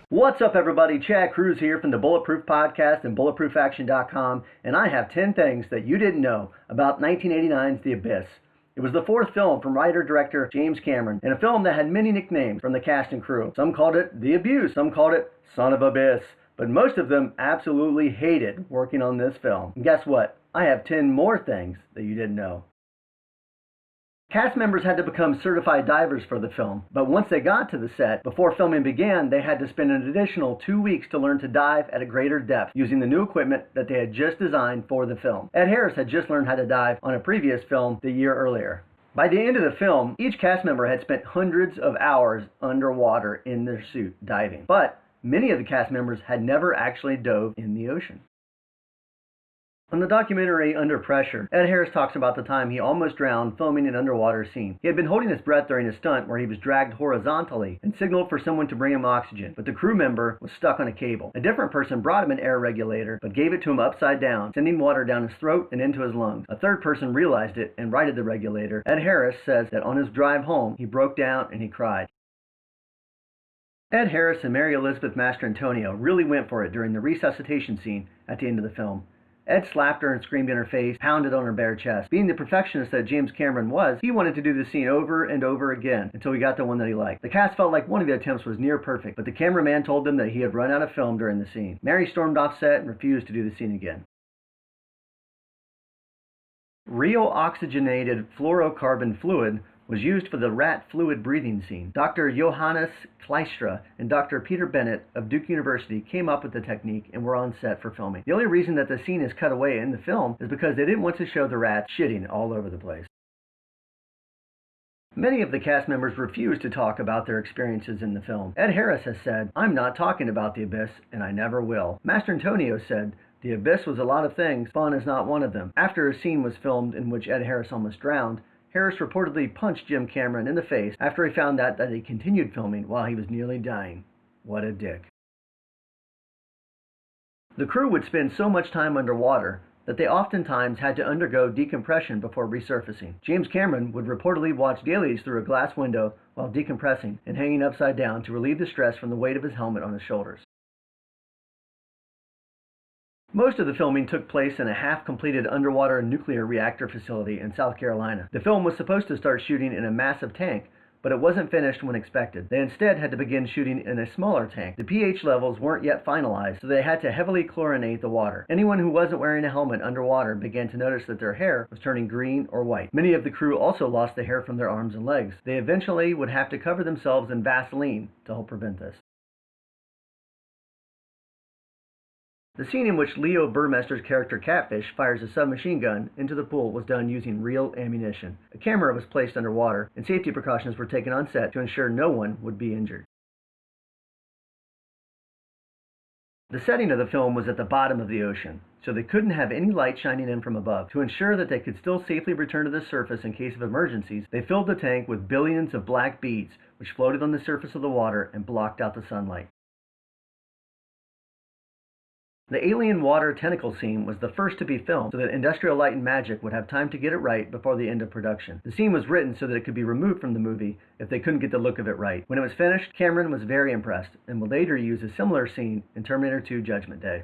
What's up, everybody? Chad Cruz here from the Bulletproof Podcast and BulletproofAction.com, and I have 10 things that you didn't know about 1989's The Abyss. It was the fourth film from writer-director James Cameron, and a film that had many nicknames from the cast and crew. Some called it The Abuse, some called it Son of Abyss, but most of them absolutely hated working on this film. And guess what? I have 10 more things that you didn't know. Cast members had to become certified divers for the film, but once they got to the set, before filming began, they had to spend an additional 2 weeks to learn to dive at a greater depth using the new equipment that they had just designed for the film. Ed Harris had just learned how to dive on a previous film the year earlier. By the end of the film, each cast member had spent hundreds of hours underwater in their suit diving, but many of the cast members had never actually dove in the ocean. On the documentary Under Pressure, Ed Harris talks about the time he almost drowned filming an underwater scene. He had been holding his breath during a stunt where he was dragged horizontally and signaled for someone to bring him oxygen, but the crew member was stuck on a cable. A different person brought him an air regulator, but gave it to him upside down, sending water down his throat and into his lungs. A third person realized it and righted the regulator. Ed Harris says that on his drive home, he broke down and he cried. Ed Harris and Mary Elizabeth Mastrantonio really went for it during the resuscitation scene at the end of the film. Ed slapped her and screamed in her face, pounded on her bare chest. Being the perfectionist that James Cameron was, he wanted to do the scene over and over again until he got the one that he liked. The cast felt like one of the attempts was near perfect, but the cameraman told them that he had run out of film during the scene. Mary stormed off set and refused to do the scene again. Real oxygenated fluorocarbon fluid was used for the rat fluid breathing scene. Dr. Johannes Kleistra and Dr. Peter Bennett of Duke University came up with the technique and were on set for filming. The only reason that the scene is cut away in the film is because they didn't want to show the rats shitting all over the place. Many of the cast members refused to talk about their experiences in the film. Ed Harris has said, "I'm not talking about The Abyss, and I never will." Mastrantonio said, "The Abyss was a lot of things, fun is not one of them." After a scene was filmed in which Ed Harris almost drowned, Harris reportedly punched Jim Cameron in the face after he found out that he continued filming while he was nearly dying. What a dick. The crew would spend so much time underwater that they oftentimes had to undergo decompression before resurfacing. James Cameron would reportedly watch dailies through a glass window while decompressing and hanging upside down to relieve the stress from the weight of his helmet on his shoulders. Most of the filming took place in a half-completed underwater nuclear reactor facility in South Carolina. The film was supposed to start shooting in a massive tank, but it wasn't finished when expected. They instead had to begin shooting in a smaller tank. The pH levels weren't yet finalized, so they had to heavily chlorinate the water. Anyone who wasn't wearing a helmet underwater began to notice that their hair was turning green or white. Many of the crew also lost the hair from their arms and legs. They eventually would have to cover themselves in Vaseline to help prevent this. The scene in which Leo Burmester's character Catfish fires a submachine gun into the pool was done using real ammunition. A camera was placed underwater, and safety precautions were taken on set to ensure no one would be injured. The setting of the film was at the bottom of the ocean, so they couldn't have any light shining in from above. To ensure that they could still safely return to the surface in case of emergencies, they filled the tank with billions of black beads, which floated on the surface of the water and blocked out the sunlight. The alien water tentacle scene was the first to be filmed so that Industrial Light and Magic would have time to get it right before the end of production. The scene was written so that it could be removed from the movie if they couldn't get the look of it right. When it was finished, Cameron was very impressed and would later use a similar scene in Terminator 2 Judgment Day.